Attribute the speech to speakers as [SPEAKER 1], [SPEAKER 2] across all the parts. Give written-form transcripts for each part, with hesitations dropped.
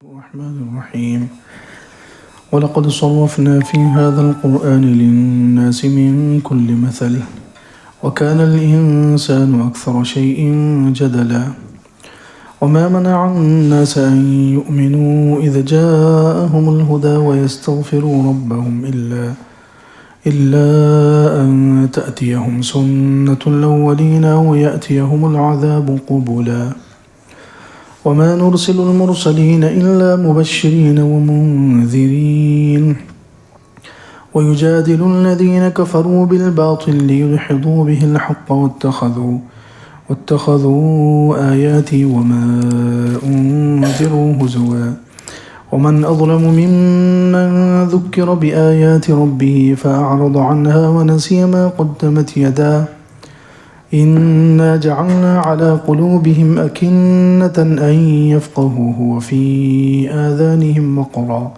[SPEAKER 1] الرحمن الرحيم ولقد صرفنا في هذا القرآن للناس من كل مثل وكان الإنسان أكثر شيء جدلا وما منع الناس أن يؤمنوا إذ جاءهم الهدى ويستغفروا ربهم إلا أن تأتيهم سنة الأولين أو يأتيهم العذاب قبلا وما نرسل المرسلين إلا مبشرين ومنذرين ويجادل الذين كفروا بالباطل ليدحضوا به الحق واتخذوا آياتي وما أنذروا هزوا ومن أظلم ممن ذكر بآيات ربه فأعرض عنها ونسي ما قدمت يداه إنا جعلنا على قلوبهم أكنة أن يفقهوه وفي آذانهم وقرا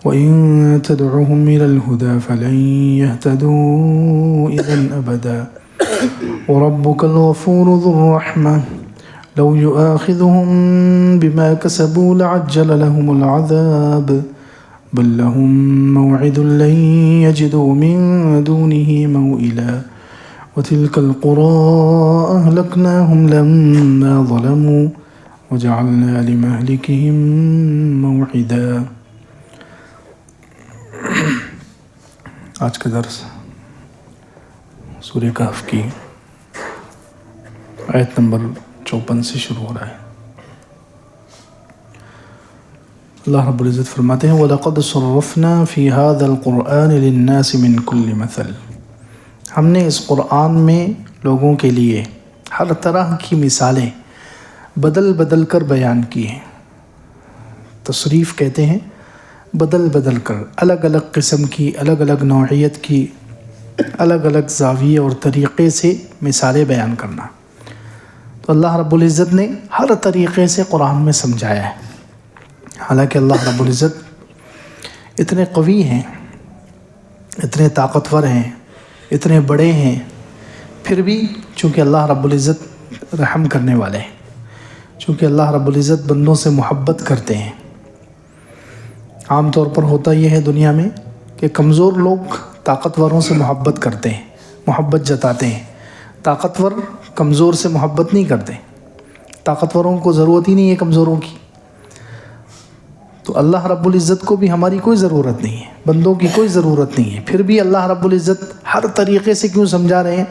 [SPEAKER 1] وإن تدعهم إلى الهدى فلن يهتدوا إذا أبدا وربك الغفور ذو الرحمة لو يؤاخذهم بما كسبوا لعجل لهم العذاب بل لهم موعد لن يجدوا من دونه موئلا وتلك القرى أهلكناهم لما ظلموا وجعلنا لمهلكهم موعدا. آج کا درس سورہ کہف کی آیت نمبر 54 سے شروع ہو رہا ہے. اللہ رب العزت فرماتے ہیں وَلَقَدْ صَرَّفْنَا فِي هَذَا الْقُرْآنِ لِلنَّاسِ مِنْ كُلِّ مَثَلٍ، ہم نے اس قرآن میں لوگوں کے لیے ہر طرح کی مثالیں بدل بدل کر بیان کی ہیں. تصریف کہتے ہیں بدل بدل کر، الگ الگ قسم کی، الگ الگ نوعیت کی، الگ الگ زاویے اور طریقے سے مثالیں بیان کرنا. تو اللہ رب العزت نے ہر طریقے سے قرآن میں سمجھایا ہے. حالانکہ اللہ رب العزت اتنے قوی ہیں، اتنے طاقتور ہیں، اتنے بڑے ہیں، پھر بھی چونکہ اللہ رب العزت رحم کرنے والے ہیں، چونکہ اللہ رب العزت بندوں سے محبت کرتے ہیں. عام طور پر ہوتا یہ ہے دنیا میں کہ کمزور لوگ طاقتوروں سے محبت کرتے ہیں، محبت جتاتے ہیں. طاقتور کمزور سے محبت نہیں کرتے، طاقتوروں کو ضرورت ہی نہیں ہے کمزوروں کی. تو اللہ رب العزت کو بھی ہماری کوئی ضرورت نہیں ہے، بندوں کی کوئی ضرورت نہیں ہے، پھر بھی اللہ رب العزت ہر طریقے سے کیوں سمجھا رہے ہیں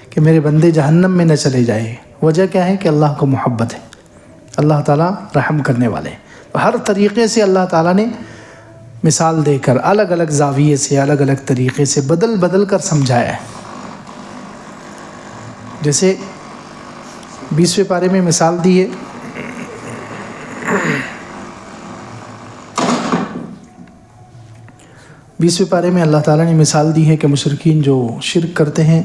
[SPEAKER 1] کہ میرے بندے جہنم میں نہ چلے جائیں. وجہ کیا ہے کہ اللہ کو محبت ہے، اللہ تعالیٰ رحم کرنے والے ہیں. تو ہر طریقے سے اللہ تعالیٰ نے مثال دے کر الگ الگ زاویے سے، الگ الگ طریقے سے بدل بدل کر سمجھایا ہے. جیسے 20ویں پارے میں مثال دی ہے، 20ویں پارے میں اللہ تعالیٰ نے مثال دی ہے کہ مشرکین جو شرک کرتے ہیں،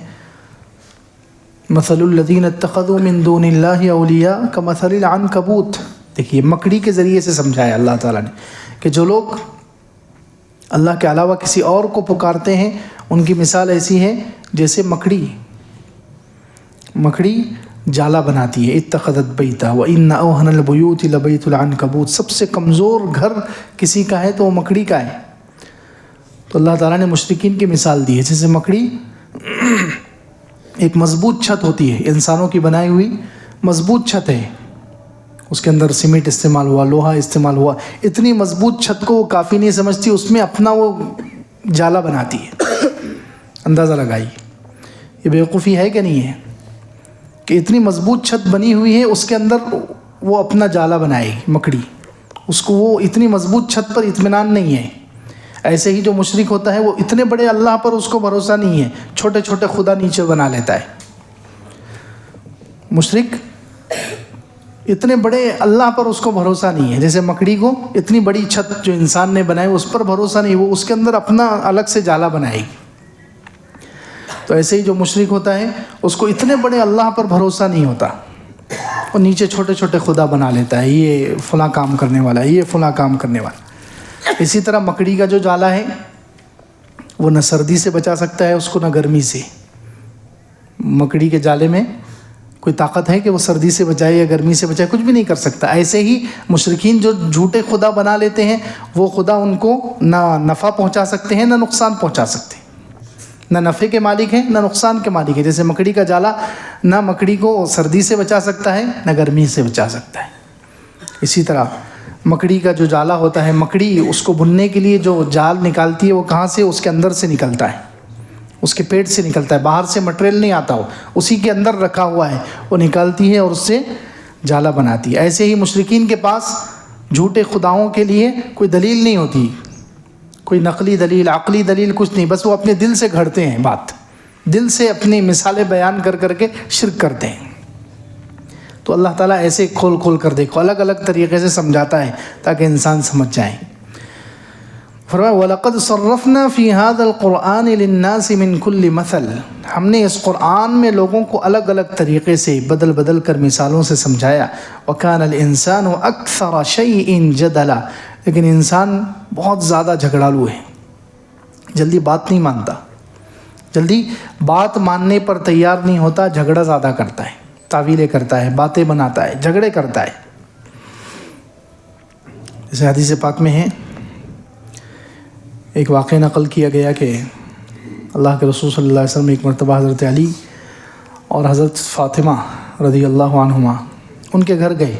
[SPEAKER 1] مثل الذین اتخذوا من دون اللہ اولیاء کمثل العنکبوت. دیکھیے مکڑی کے ذریعے سے سمجھایا اللہ تعالیٰ نے کہ جو لوگ اللہ کے علاوہ کسی اور کو پکارتے ہیں ان کی مثال ایسی ہے جیسے مکڑی جالا بناتی ہے. اتخذت بیتا وان اوہن البیوت لبیت العنکبوت، سب سے کمزور گھر کسی کا ہے تو وہ مکڑی کا ہے. تو اللہ تعالیٰ نے مشرکین کی مثال دی ہے جیسے مکڑی ایک مضبوط چھت ہوتی ہے، انسانوں کی بنائی ہوئی مضبوط چھت ہے، اس کے اندر سیمنٹ استعمال ہوا، لوہا استعمال ہوا، اتنی مضبوط چھت کو وہ کافی نہیں سمجھتی، اس میں اپنا وہ جالا بناتی ہے. اندازہ لگائیے یہ بیوقوفی ہے کہ نہیں ہے کہ اتنی مضبوط چھت بنی ہوئی ہے، اس کے اندر وہ اپنا جالا بنائے گی مکڑی، اس کو وہ اتنی مضبوط چھت پر اطمینان نہیں ہے. ایسے ہی جو مشرک ہوتا ہے وہ اتنے بڑے اللہ پر اس کو بھروسہ نہیں ہے، چھوٹے چھوٹے خدا نیچے بنا لیتا ہے. مشرک اتنے بڑے اللہ پر اس کو بھروسہ نہیں ہے، جیسے مکڑی کو اتنی بڑی چھت جو انسان نے بنائی اس پر بھروسہ نہیں، وہ اس کے اندر اپنا الگ سے جالا بنائے گی. تو ایسے ہی جو مشرک ہوتا ہے اس کو اتنے بڑے اللہ پر بھروسہ نہیں ہوتا، وہ نیچے چھوٹے چھوٹے خدا بنا لیتا ہے، یہ فلاں کام کرنے والا ہے، یہ فلاں کام کرنے والا. اسی طرح مکڑی کا جو جالا ہے وہ نہ سردی سے بچا سکتا ہے اس کو، نہ گرمی سے. مکڑی کے جالے میں کوئی طاقت ہے کہ وہ سردی سے بچائے یا گرمی سے بچائے؟ کچھ بھی نہیں کر سکتا۔ ایسے ہی مشرکین جو جھوٹے خدا بنا لیتے ہیں، وہ خدا ان کو نہ نفع پہنچا سکتے ہیں نہ نقصان پہنچا سکتے ہیں، نہ نفع کے مالک ہیں نہ نقصان کے مالک ہیں۔ جیسے مکڑی کا جالا نہ مکڑی کو سردی سے بچا سکتا ہے نہ گرمی سے بچا سکتا ہے، اسی طرح مکڑی کا جو جالا ہوتا ہے، مکڑی اس کو بننے کے لیے جو جال نکالتی ہے وہ کہاں سے؟ اس کے اندر سے نکلتا ہے، اس کے پیٹ سے نکلتا ہے، باہر سے مٹیریل نہیں آتا، ہو اسی کے اندر رکھا ہوا ہے، وہ نکالتی ہے اور اس سے جالا بناتی ہے۔ ایسے ہی مشرکین کے پاس جھوٹے خداؤں کے لیے کوئی دلیل نہیں ہوتی، کوئی نقلی دلیل عقلی دلیل کچھ نہیں، بس وہ اپنے دل سے گھڑتے ہیں، بات دل سے اپنی مثالیں بیان کر کر کے شرک کرتے ہیں۔ تو اللہ تعالیٰ ایسے کھول کھول کر دیکھو، الگ الگ طریقے سے سمجھاتا ہے تاکہ انسان سمجھ جائیں۔ فرمایا وَلَقَدْ صَرَّفْنَا فِي هَذَا الْقُرْآنِ لِلنَّاسِ مِنْ كُلِّ مَثَلٍ، ہم نے اس قرآن میں لوگوں کو الگ الگ طریقے سے بدل بدل کر مثالوں سے سمجھایا۔ وَكَانَ الْإِنسَانُ أَكْثَرَ شَيْءٍ جَدَلًا، لیکن انسان بہت زیادہ جھگڑالو ہے، جلدی بات نہیں مانتا، جلدی بات ماننے پر تیار نہیں ہوتا، جھگڑا زیادہ کرتا ہے، تعویلیں کرتا ہے، باتیں بناتا ہے، جھگڑے کرتا ہے۔ جیسے حدیث پاک میں ہے، ایک واقعہ نقل کیا گیا کہ اللہ کے رسول صلی اللہ علیہ وسلم ایک مرتبہ حضرت علی اور حضرت فاطمہ رضی اللہ عنہما ان کے گھر گئے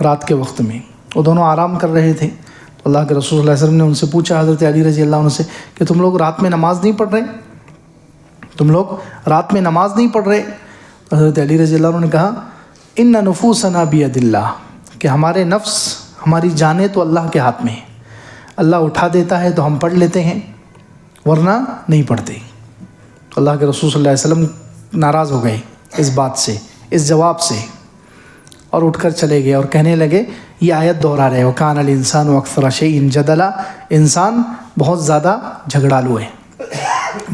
[SPEAKER 1] رات کے وقت میں، وہ دونوں آرام کر رہے تھے۔ تو اللہ کے رسول صلی اللہ علیہ وسلم نے ان سے پوچھا، حضرت علی رضی اللہ عنہ سے، کہ تم لوگ رات میں نماز نہیں پڑھ رہے؟ تم لوگ رات میں نماز نہیں پڑھ رہے؟ حضرت علی رضی اللہ عنہ نے کہا ان نفوسنا بید اللہ، کہ ہمارے نفس، ہماری جانیں تو اللہ کے ہاتھ میں ہیں، اللہ اٹھا دیتا ہے تو ہم پڑھ لیتے ہیں ورنہ نہیں پڑھتے۔ تو اللہ کے رسول صلی اللہ علیہ وسلم ناراض ہو گئے اس بات سے، اس جواب سے، اور اٹھ کر چلے گئے اور کہنے لگے، یہ آیت دہرا رہے، وَكَانَ الْإِنسَانُ أَكْثَرَ شَيْءٍ جَدَلًا، انسان بہت زیادہ جھگڑالو ہے،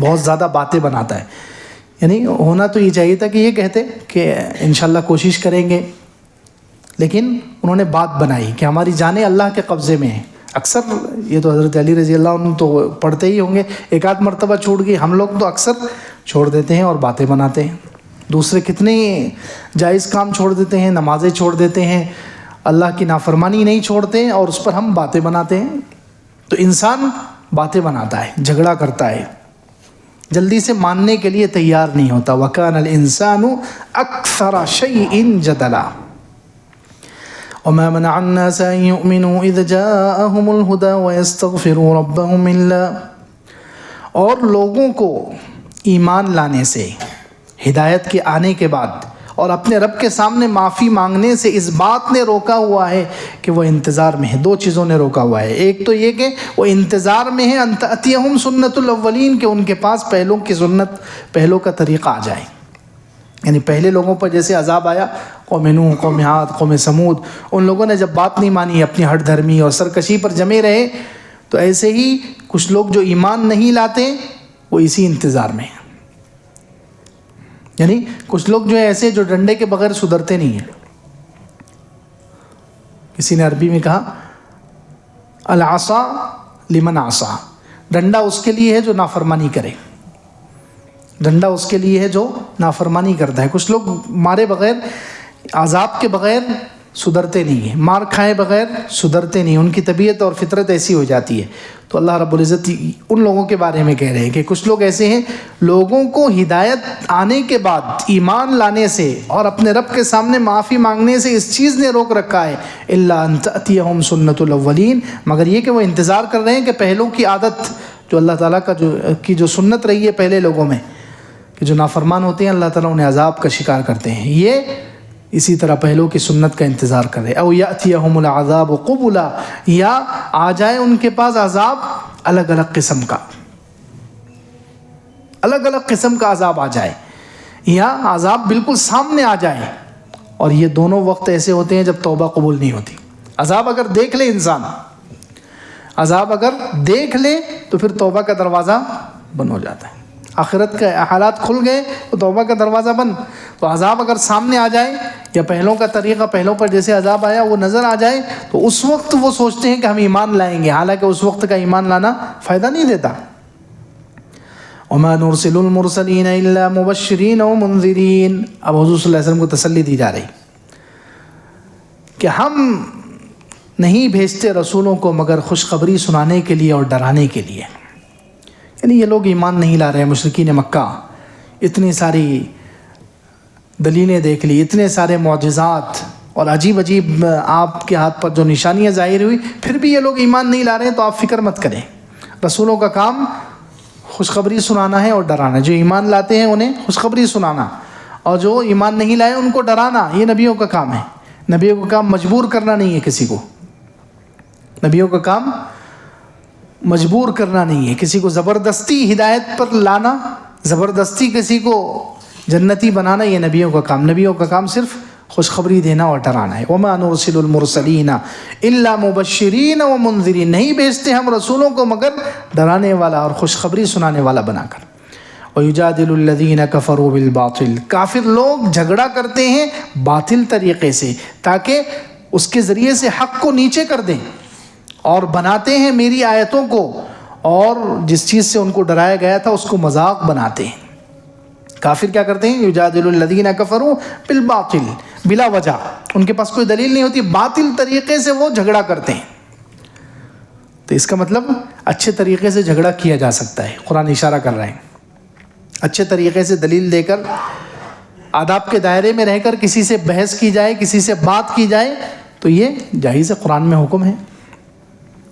[SPEAKER 1] بہت زیادہ باتیں بناتا ہے۔ یعنی ہونا تو یہ چاہیے تھا کہ یہ کہتے کہ انشاءاللہ کوشش کریں گے، لیکن انہوں نے بات بنائی کہ ہماری جانیں اللہ کے قبضے میں ہیں۔ اکثر یہ تو حضرت علی رضی اللہ عنہ تو پڑھتے ہی ہوں گے، ایک آدھ مرتبہ چھوٹ گئی، ہم لوگ تو اکثر چھوڑ دیتے ہیں اور باتیں بناتے ہیں، دوسرے کتنے جائز کام چھوڑ دیتے ہیں، نمازیں چھوڑ دیتے ہیں، اللہ کی نافرمانی نہیں چھوڑتے اور اس پر ہم باتیں بناتے ہیں۔ تو انسان باتیں بناتا ہے، جھگڑا کرتا ہے، جلدی سے ماننے کے لیے تیار نہیں ہوتا۔ وَكَانَ الْإِنسَانُ أَكْثَرَ شَيْءٍ جَدَلًا وَمَا مَنَعَ النَّاسَ أَن يُؤْمِنُوا إِذْ جَاءَهُمُ الْهُدَى وَيَسْتَغْفِرُوا رَبَّهُمْ إِلَّا، اور لوگوں کو ایمان لانے سے، ہدایت کے آنے کے بعد اور اپنے رب کے سامنے معافی مانگنے سے اس بات نے روکا ہوا ہے کہ وہ انتظار میں ہے۔ دو چیزوں نے روکا ہوا ہے، ایک تو یہ کہ وہ انتظار میں ہے ان تأتیہم سنت الاولین، کہ ان کے پاس پہلوں کی سنت، پہلوں کا طریقہ آ جائے۔ یعنی پہلے لوگوں پر جیسے عذاب آیا، قوم نوح، قوم عاد، قوم سمود، ان لوگوں نے جب بات نہیں مانی، اپنی ہٹ دھرمی اور سرکشی پر جمے رہے، تو ایسے ہی کچھ لوگ جو ایمان نہیں لاتے وہ اسی انتظار میں ہیں۔ یعنی کچھ لوگ جو ہے ایسے جو ڈنڈے کے بغیر سدھرتے نہیں ہیں۔ کسی نے عربی میں کہا العصا لمن عصا، ڈنڈا اس کے لیے ہے جو نافرمانی کرے، ڈنڈا اس کے لیے ہے جو نافرمانی کرتا ہے۔ کچھ لوگ مارے بغیر، عذاب کے بغیر سدھرتے نہیں ہیں، مار کھائے بغیر سدھرتے نہیں، ان کی طبیعت اور فطرت ایسی ہو جاتی ہے۔ تو اللہ رب العزت ان لوگوں کے بارے میں کہہ رہے ہیں کہ کچھ لوگ ایسے ہیں، لوگوں کو ہدایت آنے کے بعد ایمان لانے سے اور اپنے رب کے سامنے معافی مانگنے سے اس چیز نے روک رکھا ہے، الا ان تأتیہم سنت الاولین، مگر یہ کہ وہ انتظار کر رہے ہیں کہ پہلوں کی عادت جو اللہ تعالیٰ کا جو سنت رہی ہے پہلے لوگوں میں، کہ جو نافرمان ہوتے ہیں اللہ تعالیٰ انہیں عذاب کا شکار کرتے ہیں، یہ اسی طرح پہلوں کی سنت کا انتظار کرے۔ او یأتیہم العذاب قبلا، یا آ جائے ان کے پاس عذاب الگ الگ قسم کا، الگ الگ قسم کا عذاب آ جائے، یا عذاب بالکل سامنے آ جائے۔ اور یہ دونوں وقت ایسے ہوتے ہیں جب توبہ قبول نہیں ہوتی۔ عذاب اگر دیکھ لے انسان، عذاب اگر دیکھ لے تو پھر توبہ کا دروازہ بند ہو جاتا ہے، آخرت کے حالات کھل گئے تو توبہ کا دروازہ بند۔ تو عذاب اگر سامنے آ جائے یا پہلوں کا طریقہ، پہلوں پر جیسے عذاب آیا وہ نظر آ جائے، تو اس وقت وہ سوچتے ہیں کہ ہم ایمان لائیں گے، حالانکہ اس وقت کا ایمان لانا فائدہ نہیں دیتا۔ وما نرسل المرسلین الا مبشرین ومنذرین. اب حضور صلی اللہ علیہ وسلم کو تسلی دی جا رہی کہ ہم نہیں بھیجتے رسولوں کو مگر خوشخبری سنانے کے لیے اور ڈرانے کے لیے. یعنی یہ لوگ ایمان نہیں لا رہے. مشرکین مکہ اتنی ساری دلیلیں دیکھ لی, اتنے سارے معجزات اور عجیب عجیب آپ کے ہاتھ پر جو نشانیاں ظاہر ہوئی, پھر بھی یہ لوگ ایمان نہیں لا رہے ہیں. تو آپ فکر مت کریں, رسولوں کا کام خوشخبری سنانا ہے اور ڈرانا. جو ایمان لاتے ہیں انہیں خوشخبری سنانا, اور جو ایمان نہیں لائے ان کو ڈرانا. یہ نبیوں کا کام ہے. نبیوں کا کام مجبور کرنا نہیں ہے کسی کو. نبیوں کا کام مجبور کرنا نہیں ہے کسی کو, زبردستی ہدایت پر لانا, زبردستی کسی کو جنتی بنانا, یہ نبیوں کا کام. نبیوں کا کام صرف خوشخبری دینا اور ڈرانا ہے. وما نرسل المرسلین الا مبشرین ومنذرین. نہیں بھیجتے ہم رسولوں کو مگر ڈرانے والا اور خوشخبری سنانے والا بنا کر. وَيُجَادِلُ الَّذِينَ كَفَرُوا بِالْبَاطِلِ. کافر لوگ جھگڑا کرتے ہیں باطل طریقے سے تاکہ اس کے ذریعے سے حق کو نیچے کر دیں, اور بناتے ہیں میری آیتوں کو, اور جس چیز سے ان کو ڈرایا گیا تھا اس کو مذاق بناتے ہیں. کافر کیا کرتے ہیں؟ یجادل الذین کفروا بالباطل, بلا وجہ, ان کے پاس کوئی دلیل نہیں ہوتی, باطل طریقے سے وہ جھگڑا کرتے ہیں. تو اس کا مطلب اچھے طریقے سے جھگڑا کیا جا سکتا ہے. قرآن اشارہ کر رہے ہیں اچھے طریقے سے دلیل دے کر, آداب کے دائرے میں رہ کر کسی سے بحث کی جائے, کسی سے بات کی جائے, تو یہ جائز ہے, قرآن میں حکم ہے.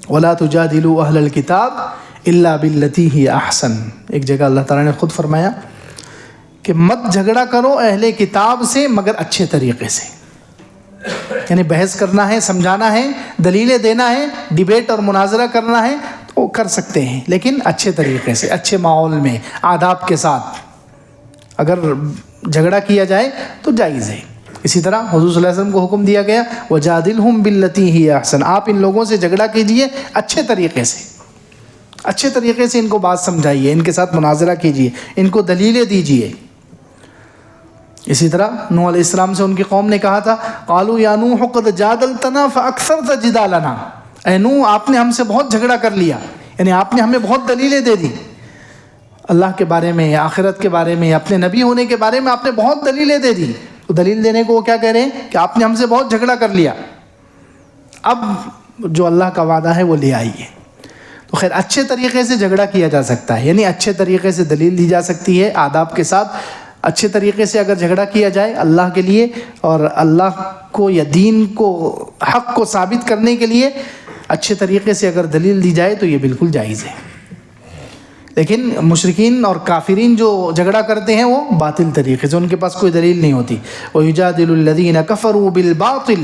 [SPEAKER 1] وَلَا تُجَادِلُوا أَهْلَ الْكِتَابِ إِلَّا بِالَّتِي هِيَ أَحْسَنُ. ایک جگہ اللہ تعالیٰ نے خود فرمایا کہ مت جھگڑا کرو اہل کتاب سے مگر اچھے طریقے سے. یعنی بحث کرنا ہے, سمجھانا ہے, دلیلیں دینا ہے, ڈیبیٹ اور مناظرہ کرنا ہے تو کر سکتے ہیں, لیکن اچھے طریقے سے, اچھے ماحول میں, آداب کے ساتھ. اگر جھگڑا کیا جائے تو جائز ہے. اسی طرح حضور صلی اللہ علیہ وسلم کو حکم دیا گیا وَجَادِلْهُمْ بِالَّتِي هِيَ أَحْسَنُ. آپ ان لوگوں سے جھگڑا کیجئے اچھے طریقے سے, اچھے طریقے سے ان کو بات سمجھائیے, ان کے ساتھ مناظرہ کیجئے, ان کو دلیلیں دیجئے. اسی طرح نوح علیہ السلام سے ان کی قوم نے کہا تھا قالوا یا نوح قد جادلتنا فاکثرت جدالنا. اے نوح آپ نے ہم سے بہت جھگڑا کر لیا, یعنی آپ نے ہمیں بہت دلیلیں دے دی اللہ کے بارے میں, آخرت کے بارے میں, اپنے نبی ہونے کے بارے میں آپ نے بہت دلیلیں دے دی. تو دلیل دینے کو وہ کیا کہہ رہے ہیں کہ آپ نے ہم سے بہت جھگڑا کر لیا, اب جو اللہ کا وعدہ ہے وہ لے آئیے. تو خیر اچھے طریقے سے جھگڑا کیا جا سکتا ہے, یعنی اچھے طریقے سے دلیل دی جا سکتی ہے آداب کے ساتھ. اچھے طریقے سے اگر جھگڑا کیا جائے اللہ کے لیے اور اللہ کو یا دین کو, حق کو ثابت کرنے کے لیے اچھے طریقے سے اگر دلیل دی جائے تو یہ بالکل جائز ہے. لیکن مشرکین اور کافرین جو جھگڑا کرتے ہیں وہ باطل طریقے سے, ان کے پاس کوئی دلیل نہیں ہوتی. وَيُجَادِلُ الَّذِينَ كَفَرُوا بِالْبَاطِلِ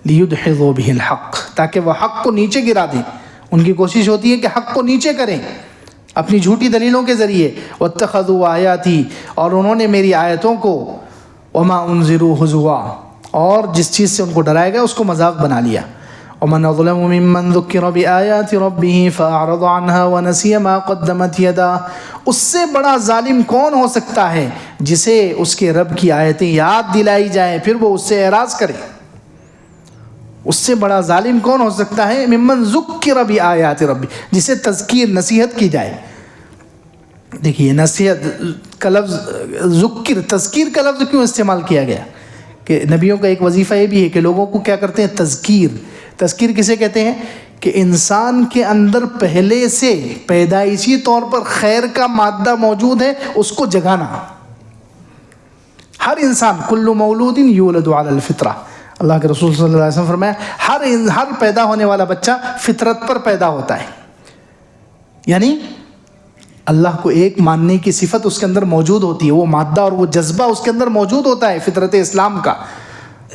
[SPEAKER 1] لِيُدْحِضُوا بِهِ الْحَقِّ. تاکہ وہ حق کو نیچے گرا دیں. ان کی کوشش ہوتی ہے کہ حق کو نیچے کریں اپنی جھوٹی دلیلوں کے ذریعے. وَاتَّخَذُوا آیَاتِي, اور انہوں نے میری آیتوں کو وَمَا أُنذِرُوا هُزُوًا, اور جس چیز سے ان کو ڈرایا گیا اس کو مذاق بنا لیا. وَمَنْ أَظْلَمُ مِمَّنْ ذُكِّرَ بِآيَاتِ رَبِّهِ فَأَعْرَضَ عَنْهَا وَنَسِيَ مَا قَدَّمَتْ يَدَاهُ. اس سے بڑا ظالم کون ہو سکتا ہے جسے اس کے رب کی آیتیں یاد دلائی جائیں پھر وہ اس سے اعراض کرے. اس سے بڑا ظالم کون ہو سکتا ہے ممن ذکر بآیات ربی, جسے تذکیر نصیحت کی جائے. دیکھیے نصیحت کا لفظ, ذکر تذکیر کا لفظ کیوں استعمال کیا گیا کہ نبیوں کا ایک وظیفہ یہ بھی ہے کہ لوگوں کو کیا کرتے ہیں تذکیر. تذکیر کسے کہتے ہیں کہ انسان کے اندر پہلے سے پیدائشی طور پر خیر کا مادہ موجود ہے, اس کو جگانا. ہر انسان کل مولود یولد علی الفطرہ, اللہ کے رسول صلی اللہ علیہ وسلم فرمایا ہر پیدا ہونے والا بچہ فطرت پر پیدا ہوتا ہے. یعنی اللہ کو ایک ماننے کی صفت اس کے اندر موجود ہوتی ہے, وہ مادہ اور وہ جذبہ اس کے اندر موجود ہوتا ہے فطرت اسلام کا.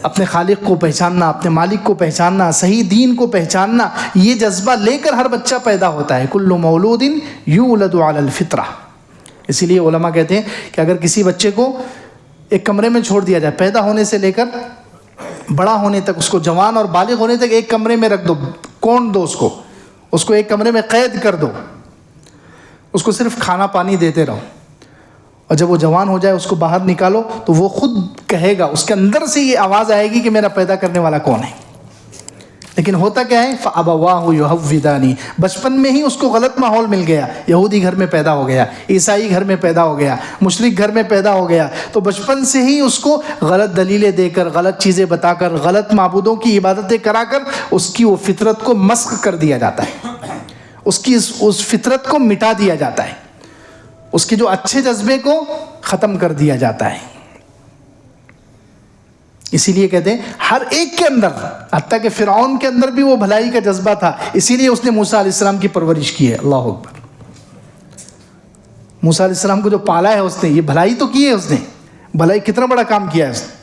[SPEAKER 1] اپنے خالق کو پہچاننا, اپنے مالک کو پہچاننا, صحیح دین کو پہچاننا, یہ جذبہ لے کر ہر بچہ پیدا ہوتا ہے. کل مولود یولد علی الفطرہ. اسی لیے علماء کہتے ہیں کہ اگر کسی بچے کو ایک کمرے میں چھوڑ دیا جائے, پیدا ہونے سے لے کر بڑا ہونے تک, اس کو جوان اور بالغ ہونے تک ایک کمرے میں رکھ دو, کون دو اس کو ایک کمرے میں قید کر دو, اس کو صرف کھانا پانی دیتے رہو, اور جب وہ جوان ہو جائے اس کو باہر نکالو تو وہ خود کہے گا, اس کے اندر سے یہ آواز آئے گی کہ میرا پیدا کرنے والا کون ہے. لیکن ہوتا کیا ہے فَأَبَوَاهُ يُهَوِّدَانِ، بچپن میں ہی اس کو غلط ماحول مل گیا، یہودی گھر میں پیدا ہو گیا، عیسائی گھر میں پیدا ہو گیا، مشرک گھر میں پیدا ہو گیا، تو بچپن سے ہی اس کو غلط دلیلیں دے کر، غلط چیزیں بتا کر، غلط معبودوں کی عبادتیں کرا کر اس کی وہ فطرت کو مسخ کر دیا جاتا ہے، اس فطرت کو مٹا دیا جاتا ہے، اس کے جو اچھے جذبے کو ختم کر دیا جاتا ہے۔ اسی لیے کہتے ہیں ہر ایک کے اندر، حتیٰ کہ فرعون کے اندر بھی وہ بھلائی کا جذبہ تھا، اسی لیے اس نے موسیٰ علیہ السلام کی پرورش کی ہے۔ اللہ اکبر۔ موسیٰ علیہ السلام کو جو پالا ہے اس نے، یہ بھلائی تو کی ہے اس نے، بھلائی کتنا بڑا کام کیا ہے اس نے،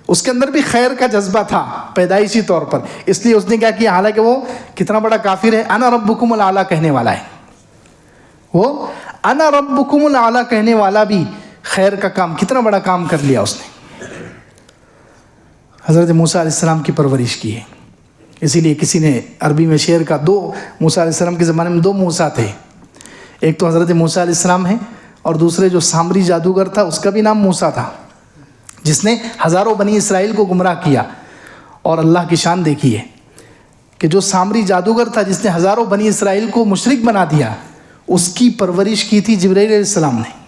[SPEAKER 1] اس کے اندر بھی خیر کا جذبہ تھا پیدائشی طور پر، اس لیے اس نے کیا کیا، حالانکہ وہ کتنا بڑا کافر ہے، انا ربکم الاعلیٰ کہنے والا ہے، وہ انا ربکم الاعلیٰ کہنے والا بھی خیر کا کام، کتنا بڑا کام کر لیا اس نے۔ حضرت موسیٰ علیہ السلام کی پرورش کی ہے، اسی لیے کسی نے عربی میں شعر کا، دو موسیٰ علیہ السلام کے زمانے میں دو موسیٰ تھے، ایک تو حضرت موسیٰ علیہ السلام ہے، اور دوسرے جو سامری جادوگر تھا اس کا بھی نام موسیٰ تھا، جس نے ہزاروں بنی اسرائیل کو گمراہ کیا۔ اور اللہ کی شان دیکھیے کہ جو سامری جادوگر تھا جس نے ہزاروں بنی اسرائیل کو مشرک بنا دیا، اس کی پرورش کی تھی جبرائیل علیہ السلام نے۔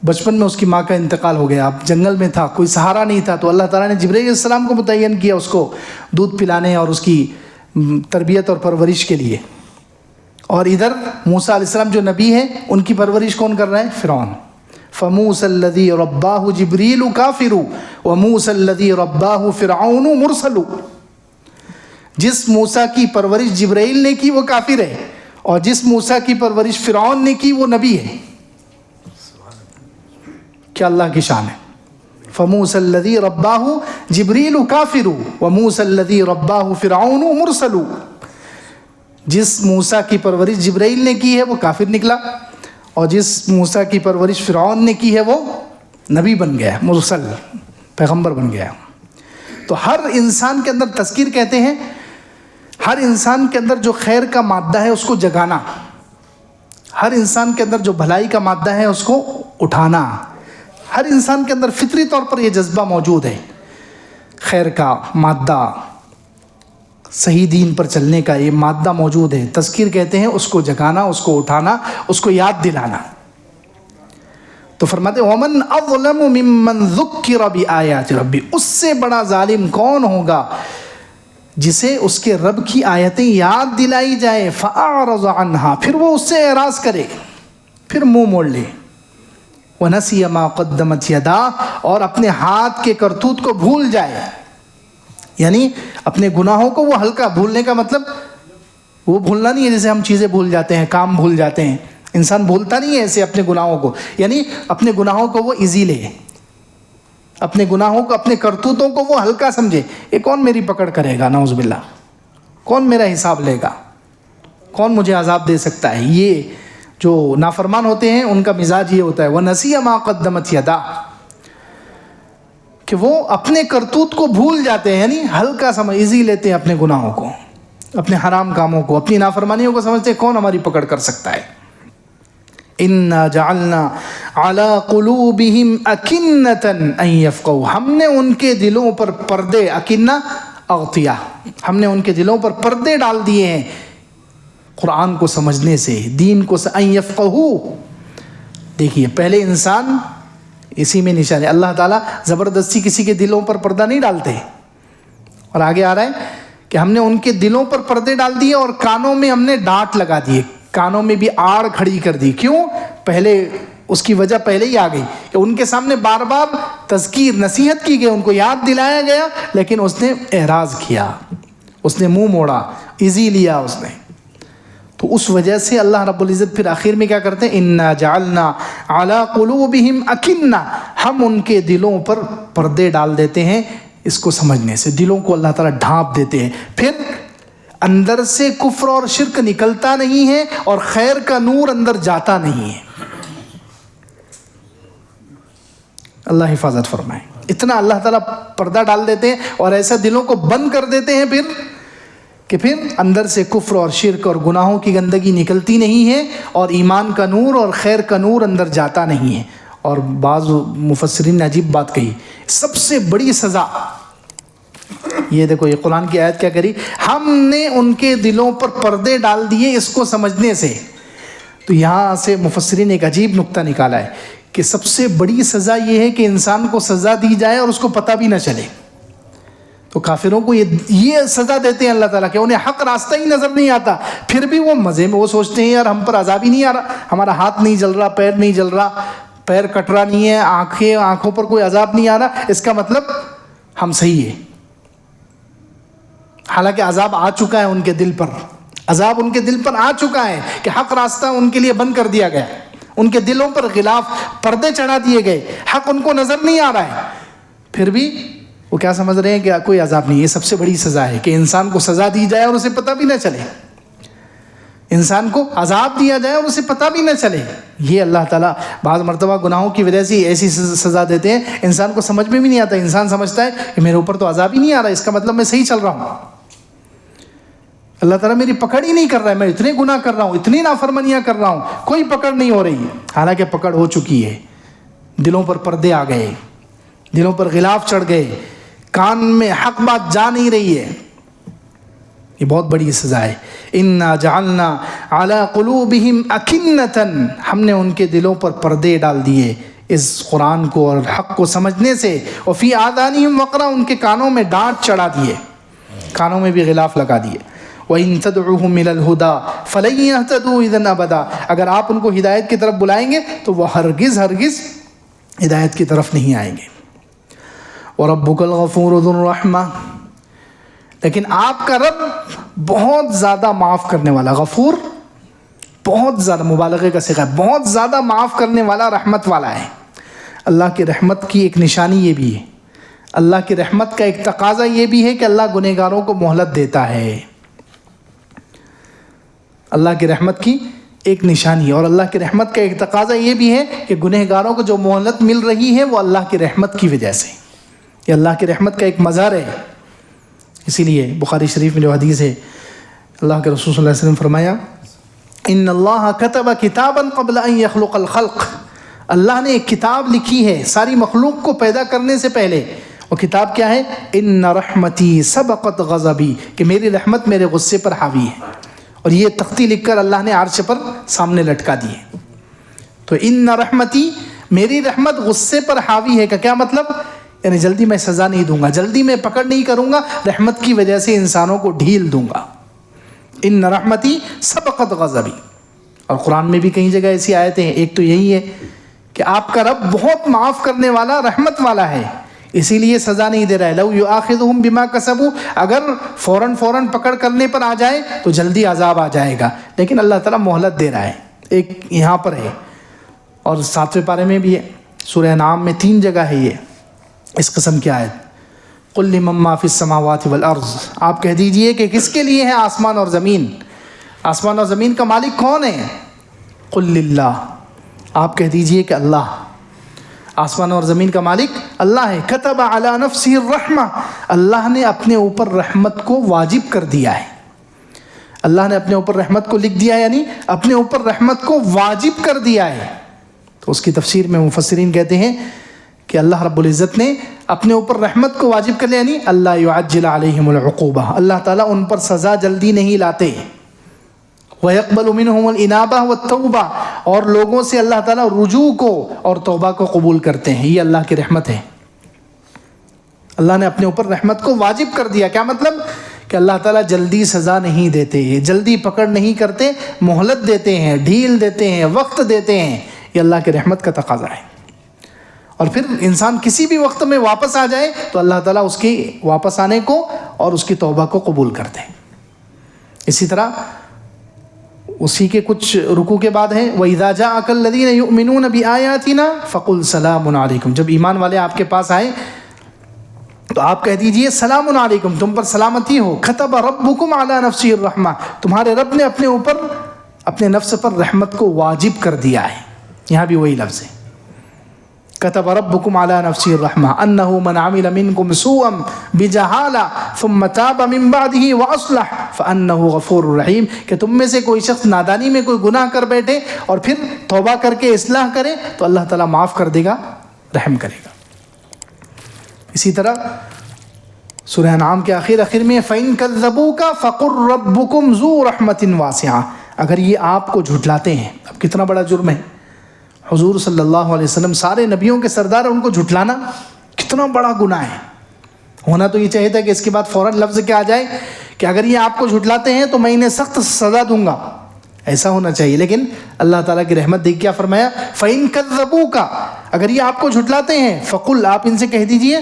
[SPEAKER 1] بچپن میں اس کی ماں کا انتقال ہو گیا، اب جنگل میں تھا، کوئی سہارا نہیں تھا، تو اللہ تعالیٰ نے جبرائیل علیہ السلام کو متعین کیا اس کو دودھ پلانے اور اس کی تربیت اور پرورش کے لیے۔ اور ادھر موسیٰ علیہ السلام جو نبی ہیں، ان کی پرورش کون کر رہا ہے؟ فرعون۔ فَمُوسَى الَّذِي رَبَّاهُ جِبْرِيلُ كَافِرُ وَمُوسَى الَّذِي رَبَّاهُ فِرْعَوْنُ مُرْسَلُ۔ جس موسیٰ کی پرورش جبرائیل نے کی وہ کافر ہے، اور جس موسیٰ کی پرورش فرعون نے کی وہ نبی ہے۔ کیا اللہ کی شان ہے۔ فَمُوسَى الَّذِي رَبَّاهُ جِبْرِيلُ كَافِرُ وَمُوسَى الَّذِي رَبَّاهُ فِرْعَوْنُ مُرْسَلُ۔ جس موسیٰ کی پرورش جبرائیل نے کی ہے وہ کافر نکلا، اور جس موسیٰ کی پرورش فرعون نے کی ہے وہ نبی بن گیا، مرسل، پیغمبر بن گیا۔ تو ہر انسان کے اندر، تذکیر کہتے ہیں ہر انسان کے اندر جو خیر کا مادہ ہے اس کو جگانا، ہر انسان کے اندر جو بھلائی کا مادہ ہے اس کو اٹھانا۔ ہر انسان کے اندر فطری طور پر یہ جذبہ موجود ہے، خیر کا مادہ، صحیح دین پر چلنے کا یہ مادہ موجود ہے۔ تذکیر کہتے ہیں اس کو جگانا، اس کو اٹھانا، اس کو یاد دلانا۔ تو فرماتے ہیں وَمَنْ أَظْلَمُ مِمَّنْ ذُكِّرَ بِآيَاتِ رَبِّهِ، اس سے بڑا ظالم کون ہوگا جسے اس کے رب کی آیتیں یاد دلائی جائے، فَأَعْرَضَ عَنْهَا، پھر وہ اس سے اعراض کرے، پھر منہ موڑ لے، وَنَسِيَ مَا قَدَّمَتْ يَدَاهُ، اور اپنے ہاتھ کے کرتوت کو بھول جائے، یعنی اپنے گناہوں کو وہ ہلکا، بھولنے کا مطلب وہ بھولنا نہیں ہے جیسے ہم چیزیں بھول جاتے ہیں، کام بھول جاتے ہیں، انسان بھولتا نہیں ہے ایسے اپنے گناہوں کو، یعنی اپنے گناہوں کو وہ ایزی لے، اپنے گناہوں کو، اپنے کرتوتوں کو وہ ہلکا سمجھے، یہ کون میری پکڑ کرے گا، نعوذ باللہ، کون میرا حساب لے گا، کون مجھے عذاب دے سکتا ہے۔ یہ جو نافرمان ہوتے ہیں ان کا مزاج یہ ہوتا ہے، وَنَسِيَ مَا قَدَّمَتْ يَدَاهُ، کہ وہ اپنے کرتوت کو بھول جاتے ہیں، یعنی ہلکا سمجھ، ایزی لیتے ہیں اپنے گناہوں کو، اپنے حرام کاموں کو، اپنی نافرمانیوں کو سمجھتے ہیں کون ہماری پکڑ کر سکتا ہے۔ اِنَّا جَعَلْنَا عَلَىٰ قُلُوبِهِمْ أَكِنَّةً أَن يَفْقَهُوا، ہم نے ان کے دلوں پر پردے، اکنہ اغطیہ، ہم نے ان کے دلوں پر پردے ڈال دیے ہیں قرآن کو سمجھنے سے، دین کو ان يفقهوا۔ دیکھیے پہلے انسان، اسی میں نشان ہے، اللہ تعالیٰ زبردستی کسی کے دلوں پر پردہ نہیں ڈالتے، اور آگے آ رہا ہے کہ ہم نے ان کے دلوں پر پردے ڈال دیے، اور کانوں میں ہم نے ڈانٹ لگا دیے، کانوں میں بھی آڑ کھڑی کر دی۔ کیوں؟ پہلے اس کی وجہ پہلے ہی آ گئی کہ ان کے سامنے بار بار تذکیر، نصیحت کی گئی، ان کو یاد دلایا گیا، لیکن اس نے اعراض کیا، اس نے منہ موڑا، ایزی لیا اس نے۔ تو اس وجہ سے اللہ رب العزت پھر آخر میں کیا کرتے ہیں، اِنَّا جَعَلْنَا عَلَىٰ قُلُوبِهِمْ أَكِنَّةً، ہم ان کے دلوں پر پردے ڈال دیتے ہیں اس کو سمجھنے سے، دلوں کو اللہ تعالیٰ ڈھانپ دیتے ہیں، پھر اندر سے کفر اور شرک نکلتا نہیں ہے، اور خیر کا نور اندر جاتا نہیں ہے۔ اللہ حفاظت فرمائے۔ اتنا اللہ تعالیٰ پردہ ڈال دیتے ہیں اور ایسا دلوں کو بند کر دیتے ہیں پھر کہ پھر اندر سے کفر اور شرک اور گناہوں کی گندگی نکلتی نہیں ہے، اور ایمان کا نور اور خیر کا نور اندر جاتا نہیں ہے۔ اور بعض مفسرین نے عجیب بات کہی، سب سے بڑی سزا یہ دیکھو یہ قرآن کی آیت کیا کری، ہم نے ان کے دلوں پر پردے ڈال دیے اس کو سمجھنے سے۔ تو یہاں سے مفسرین نے ایک عجیب نقطہ نکالا ہے کہ سب سے بڑی سزا یہ ہے کہ انسان کو سزا دی جائے اور اس کو پتہ بھی نہ چلے۔ تو کافروں کو یہ سزا دیتے ہیں اللہ تعالیٰ کہ انہیں حق راستہ ہی نظر نہیں آتا، پھر بھی وہ مزے میں وہ سوچتے ہیں یار ہم پر عذاب ہی نہیں آ رہا، ہمارا ہاتھ نہیں جل رہا، پیر نہیں جل رہا، پیر کٹ رہا نہیں ہے، آنکھوں پر کوئی عذاب نہیں آ رہا، اس کا مطلب ہم صحیح ہیں۔ حالانکہ عذاب آ چکا ہے ان کے دل پر، عذاب ان کے دل پر آ چکا ہے کہ حق راستہ ان کے لیے بند کر دیا گیا، ان کے دلوں پر غلاف پردے چڑھا دیے گئے، حق ان کو نظر نہیں آ رہا ہے، پھر بھی وہ کیا سمجھ رہے ہیں کہ کوئی عذاب نہیں۔ یہ سب سے بڑی سزا ہے کہ انسان کو سزا دی جائے اور اسے پتہ بھی نہ چلے، انسان کو عذاب دیا جائے اور اسے پتہ بھی نہ چلے۔ یہ اللہ تعالیٰ بعض مرتبہ گناہوں کی وجہ سے ایسی سزا دیتے ہیں انسان کو سمجھ میں بھی نہیں آتا، انسان سمجھتا ہے کہ میرے اوپر تو عذاب ہی نہیں آ رہا، اس کا مطلب میں صحیح چل رہا ہوں، اللہ تعالیٰ میری پکڑ ہی نہیں کر رہا ہے، میں اتنے گناہ کر رہا ہوں، اتنی نافرمانیاں کر رہا ہوں، کوئی پکڑ نہیں ہو رہی ہے۔ حالانکہ پکڑ ہو چکی ہے، دلوں پر پردے آ گئے، دلوں پر غلاف چڑھ گئے، کان میں حق بات جا نہیں رہی ہے۔ یہ بہت بڑی سزا ہے۔ اِنَّا جَعَلْنَا عَلَىٰ قُلُوبِهِمْ أَكِنَّةً، ہم نے ان کے دلوں پر پردے ڈال دیے اس قرآن کو اور حق کو سمجھنے سے، وَفِي آذَانِهِمْ وَقْرًا، ان کے کانوں میں ڈانٹ چڑھا دیے، کانوں میں بھی غلاف لگا دیے۔ وَإِن تَدْعُوهُمْ إِلَى الْهُدَىٰ فَلَن يَهْتَدُوا إِذًا أَبَدًا، اگر آپ ان کو ہدایت کی طرف بلائیں گے تو وہ ہرگز ہدایت کی طرف نہیں آئیں گے۔ وَرَبُّكَ الْغَفُورُ ذُو الرَّحْمَةِ، لیکن آپ کا رب بہت زیادہ معاف کرنے والا، غفور بہت زیادہ، مبالغے کا صیغہ ہے، بہت زیادہ معاف کرنے والا، رحمت والا ہے۔ اللہ کی رحمت کی ایک نشانی یہ بھی ہے، اللہ کی رحمت کا ایک تقاضا یہ بھی ہے کہ اللہ گنہگاروں کو مہلت دیتا ہے۔ اللہ کی رحمت کی ایک نشانی اور اللہ کی رحمت کا ایک تقاضا یہ بھی ہے کہ گنہگاروں کو جو مہلت مل رہی ہے وہ اللہ کی رحمت کی وجہ سے، یہ اللہ کی رحمت کا ایک مظہر ہے۔ اسی لیے بخاری شریف میں جو حدیث ہے، اللہ کے رسول صلی اللہ علیہ وسلم فرمایا ان اللہ کتب کتابا قبل ان یخلق الخلق، اللہ نے ایک کتاب لکھی ہے ساری مخلوق کو پیدا کرنے سے پہلے، وہ کتاب کیا ہے؟ ان رحمتی سبقت غضبی، کہ میری رحمت میرے غصے پر حاوی ہے، اور یہ تختی لکھ کر اللہ نے عرش پر سامنے لٹکا دی ہے۔ تو ان رحمتی، میری رحمت غصے پر حاوی ہے کا کیا مطلب؟ یعنی جلدی میں سزا نہیں دوں گا، جلدی میں پکڑ نہیں کروں گا، رحمت کی وجہ سے انسانوں کو ڈھیل دوں گا۔ ان رحمتی سبقت غضبی۔ اور قرآن میں بھی کئی جگہ ایسی آیتیں ہیں، ایک تو یہی ہے کہ آپ کا رب بہت معاف کرنے والا، رحمت والا ہے، اسی لیے سزا نہیں دے رہا ہے۔ لو یؤاخذہم بما کسبوا، اگر فوراً پکڑ کرنے پر آ جائے تو جلدی عذاب آ جائے گا، لیکن اللہ تعالیٰ مہلت دے رہا ہے۔ ایک یہاں پر ہے اور 7ویں پارے میں بھی ہے، سورہ انعام میں 3 جگہ ہے یہ اس قسم کی آیت۔ قل لمن ما فی السماوات والارض، آپ کہہ دیجئے کہ کس کے لیے ہے آسمان اور زمین، آسمان اور زمین کا مالک کون ہے؟ قل للہ، آپ کہہ دیجئے کہ اللہ، آسمان اور زمین کا مالک اللہ ہے۔ کتب علی نفسہ الرحمہ، اللہ نے اپنے اوپر رحمت کو واجب کر دیا ہے، اللہ نے اپنے اوپر رحمت کو لکھ دیا ہے، یعنی اپنے اوپر رحمت کو واجب کر دیا ہے۔ تو اس کی تفسیر میں مفسرین کہتے ہیں کہ اللہ رب العزت نے اپنے اوپر رحمت کو واجب کر لیا، یعنی اللہ یعجل علیہم العقوبہ، اللہ تعالیٰ ان پر سزا جلدی نہیں لاتے۔ وَيَقْبَلُ مِنْهُمُ الْإِنَابَةَ وَالتَّوْبَةَ، اور لوگوں سے اللہ تعالیٰ رجوع کو اور توبہ کو قبول کرتے ہیں، یہ اللہ کی رحمت ہے۔ اللہ نے اپنے اوپر رحمت کو واجب کر دیا، کیا مطلب؟ کہ اللہ تعالیٰ جلدی سزا نہیں دیتے، جلدی پکڑ نہیں کرتے، مہلت دیتے ہیں، ڈھیل دیتے ہیں، وقت دیتے ہیں، یہ اللہ کی رحمت کا تقاضا ہے۔ اور پھر انسان کسی بھی وقت میں واپس آ جائے تو اللہ تعالیٰ اس کے واپس آنے کو اور اس کی توبہ کو قبول کرتے ہیں۔ اسی طرح اسی کے کچھ رکوع کے بعد ہے وَإِذَا جَاءَكَ الَّذِينَ يُؤْمِنُونَ بِآيَاتِنَا فَقُلْ سَلَامٌ عَلَيْكُمْ، جب ایمان والے آپ کے پاس آئے تو آپ کہہ دیجئے سلام علیکم، تم پر سلامتی ہو۔ کتب ربکم علی نفسہ الرحمہ، تمہارے رب نے اپنے اوپر، اپنے نفس پر رحمت کو واجب کر دیا ہے۔ یہاں بھی وہی لفظ ہے، کتب ربکم علی نفسہ الرحمہ انہ من عمل منکم سوءا بجہالہ ثم تاب من بعدہ واصلح فانہ غفور رحیم، کہ تم میں سے کوئی شخص نادانی میں کوئی گناہ کر بیٹھے اور پھر توبہ کر کے اصلاح کرے تو اللہ تعالیٰ معاف کر دے گا، رحم کرے گا۔ اسی طرح سورہ انعام کے آخر میں فَإِن كَذَّبُوكَ فَقُلْ رَبُّكُمْ ذُو رَحْمَةٍ وَاسِعَةٍ، اگر یہ آپ کو جھٹلاتے ہیں، اب کتنا بڑا جرم ہے، حضور صلی اللہ علیہ وسلم سارے نبیوں کے سردار، ان کو جھٹلانا کتنا بڑا گناہ ہے۔ ہونا تو یہ چاہیے تھا کہ اس کے بعد فوراً لفظ کیا آ جائے کہ اگر یہ آپ کو جھٹلاتے ہیں تو میں انہیں سخت سزا دوں گا، ایسا ہونا چاہیے، لیکن اللہ تعالیٰ کی رحمت دیکھ کیا فرمایا، فَإِن كَذَّبُوكَ، اگر یہ آپ کو جھٹلاتے ہیں، فَقُلْ، آپ ان سے کہہ دیجئے،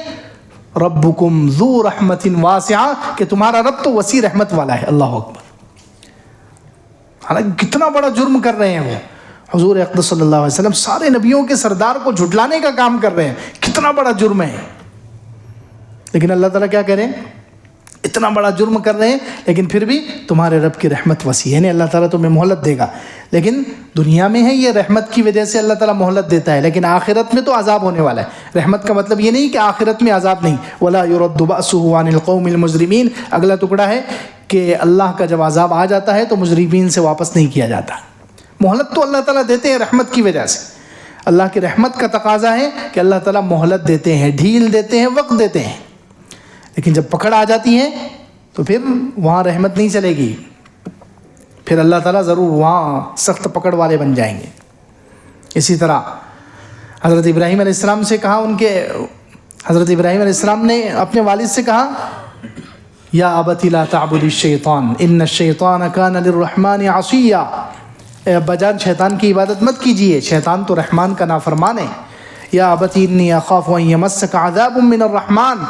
[SPEAKER 1] رَبُّكُمْ ذُو رَحْمَةٍ وَاسِعَةٍ، کہ تمہارا رب تو وسیع رحمت والا ہے۔ اللہ اکبر، حالانکہ کتنا بڑا جرم کر رہے ہیں وہ، حضور اقدس صلی اللہ علیہ وسلم سارے نبیوں کے سردار کو جھٹلانے کا کام کر رہے ہیں، کتنا بڑا جرم ہے، لیکن اللہ تعالیٰ کیا کریں، اتنا بڑا جرم کر رہے ہیں، لیکن پھر بھی تمہارے رب کی رحمت وسیع ہے، یعنی اللہ تعالیٰ تمہیں مہلت دے گا، لیکن دنیا میں ہے یہ رحمت کی وجہ سے اللہ تعالیٰ مہلت دیتا ہے، لیکن آخرت میں تو عذاب ہونے والا ہے۔ رحمت کا مطلب یہ نہیں کہ آخرت میں عذاب نہیں، وَلَا يُرَدُّ بَأْسُهُ عَنِ الْقَوْمِ الْمُجْرِمِينَ، اگلا ٹکڑا ہے کہ اللہ کا جب عذاب آ جاتا ہے تو مجرمین سے واپس نہیں کیا جاتا۔ مہلت تو اللہ تعالیٰ دیتے ہیں رحمت کی وجہ سے، اللہ کی رحمت کا تقاضا ہے کہ اللہ تعالیٰ مہلت دیتے ہیں، ڈھیل دیتے ہیں، وقت دیتے ہیں، لیکن جب پکڑ آ جاتی ہے تو پھر وہاں رحمت نہیں چلے گی، پھر اللہ تعالیٰ ضرور وہاں سخت پکڑ والے بن جائیں گے۔ اسی طرح حضرت ابراہیم علیہ السلام سے کہا، حضرت ابراہیم علیہ السلام نے اپنے والد سے کہا، یا ابت لا تعبد الشیطان ان الشیطان کان للرحمن عصیا، اے ابا جان شیطان کی عبادت مت کیجیے، شیطان تو رحمان کا نافرمان ہے۔ یا ابت انی اخاف ان یمسک عذاب من الرحمن،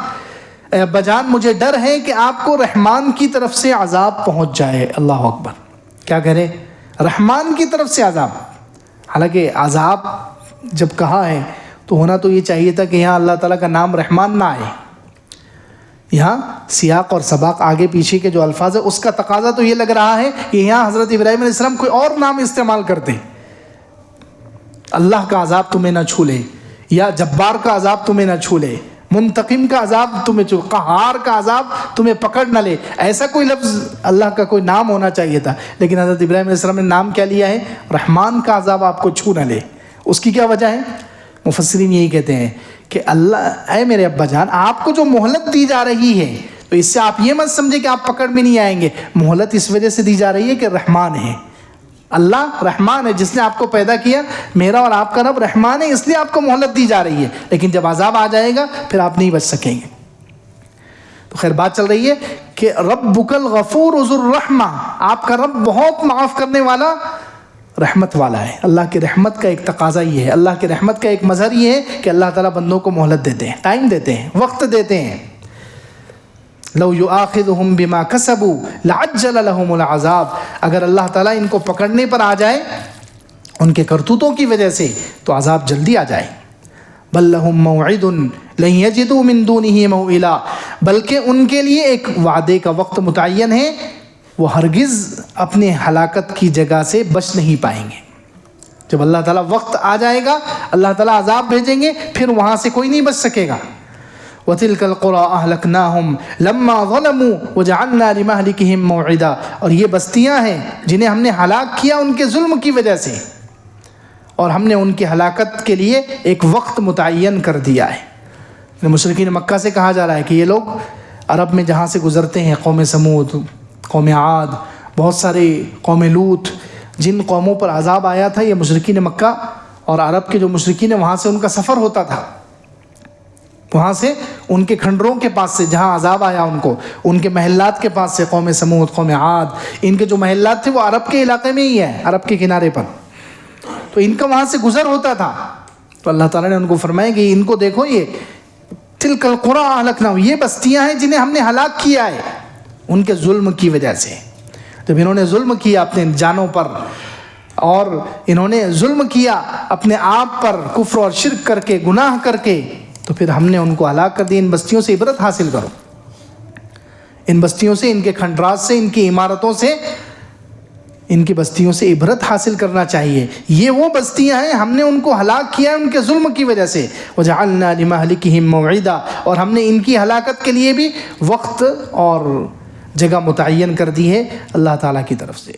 [SPEAKER 1] اے ابا جان مجھے ڈر ہے کہ آپ کو رحمان کی طرف سے عذاب پہنچ جائے۔ اللہ اکبر، کیا کرے، رحمان کی طرف سے عذاب، حالانکہ عذاب جب کہا ہے تو ہونا تو یہ چاہیے تھا کہ یہاں اللہ تعالیٰ کا نام رحمان نہ آئے، یہاں سیاق اور سباق آگے پیچھے کے جو الفاظ ہے اس کا تقاضا تو یہ لگ رہا ہے کہ یہاں حضرت ابراہیم علیہ السلام کوئی اور نام استعمال کرتے، اللہ کا عذاب تمہیں نہ چھو لے، یا جبار کا عذاب تمہیں نہ چھو لے، منتقم کا عذاب تمہیں چھو، قہار کا عذاب تمہیں پکڑ نہ لے، ایسا کوئی لفظ اللہ کا کوئی نام ہونا چاہیے تھا، لیکن حضرت ابراہیم علیہ السلام نے نام کیا لیا ہے، رحمان کا عذاب آپ کو چھو نہ لے۔ اس کی کیا وجہ ہے، مفسرین یہی کہتے ہیں کہ اللہ، اے میرے ابا جان آپ کو جو مہلت دی جا رہی ہے تو اس سے آپ یہ مت سمجھے کہ آپ پکڑ میں نہیں آئیں گے، مہلت اس وجہ سے دی جا رہی ہے کہ رحمان ہے، اللہ رحمان ہے، جس نے آپ کو پیدا کیا، میرا اور آپ کا رب رحمان ہے، اس لیے آپ کو مہلت دی جا رہی ہے، لیکن جب عذاب آ جائے گا پھر آپ نہیں بچ سکیں گے۔ تو خیر بات چل رہی ہے کہ ربک الغفور ذو الرحمہ، آپ کا رب بہت معاف کرنے والا رحمت والا ہے۔ اللہ کی رحمت کا ایک تقاضا یہ ہے، اللہ کی رحمت کا ایک مظہر یہ ہے کہ اللہ تعالیٰ بندوں کو مہلت دیتے ہیں، ٹائم دیتے ہیں، وقت دیتے ہیں۔ لو یؤاخذہم بما کسبوا لعجل لہم العذاب، اگر اللہ تعالیٰ ان کو پکڑنے پر آ جائے ان کے کرتوتوں کی وجہ سے تو عذاب جلدی آ جائے۔ بل لہم موعد لن یجدوا من دونہ موئلا، بلکہ ان کے لیے ایک وعدے کا وقت متعین ہے، وہ ہرگز اپنے ہلاکت کی جگہ سے بچ نہیں پائیں گے۔ جب اللہ تعالیٰ وقت آ جائے گا، اللہ تعالیٰ عذاب بھیجیں گے، پھر وہاں سے کوئی نہیں بچ سکے گا۔ وَتِلْكَ الْقُرَىٰ أَهْلَكْنَاهُمْ لَمَّا ظَلَمُوا وَجَعَلْنَا لِمَهْلِكِهِمْ مَوْعِدًا، اور یہ بستیاں ہیں جنہیں ہم نے ہلاک کیا ان کے ظلم کی وجہ سے، اور ہم نے ان کی ہلاکت کے لیے ایک وقت متعین کر دیا ہے۔ مشرکین مکہ سے کہا جا رہا ہے کہ یہ لوگ عرب میں جہاں سے گزرتے ہیں، قوم سمود، قوم عاد، بہت سارے قوم لوط، جن قوموں پر عذاب آیا تھا، یہ مشرکین مکہ اور عرب کے جو مشرکین ہیں وہاں سے ان کا سفر ہوتا تھا، وہاں سے ان کے کھنڈروں کے پاس سے جہاں عذاب آیا ان کو، ان کے محلات کے پاس سے، قوم سمود، قوم عاد، ان کے جو محلات تھے وہ عرب کے علاقے میں ہی ہے، عرب کے کنارے پر، تو ان کا وہاں سے گزر ہوتا تھا۔ تو اللہ تعالیٰ نے ان کو فرمایا کہ ان کو دیکھو، یہ تلک القریٰ اہلکناہم، یہ بستیاں ہیں جنہیں ہم نے ہلاک کیا ہے ان کے ظلم کی وجہ سے۔ جب انہوں نے ظلم کیا اپنے جانوں پر، اور انہوں نے ظلم کیا اپنے آپ پر، کفر اور شرک کر کے، گناہ کر کے، تو پھر ہم نے ان کو ہلاک کر دیا۔ ان بستیوں سے عبرت حاصل کرو، ان بستیوں سے، ان کے کھنڈرات سے، ان کی عمارتوں سے، ان کی بستیوں سے عبرت حاصل کرنا چاہیے۔ یہ وہ بستیاں ہیں، ہم نے ان کو ہلاک کیا ان کے ظلم کی وجہ سے۔ وَجَعَلْنَا لِمَهْلِكِهِمْ مَوْعِدًا، اور ہم نے ان کی ہلاکت کے لیے بھی وقت اور جگہ متعین کر دی ہے اللہ تعالیٰ کی طرف سے۔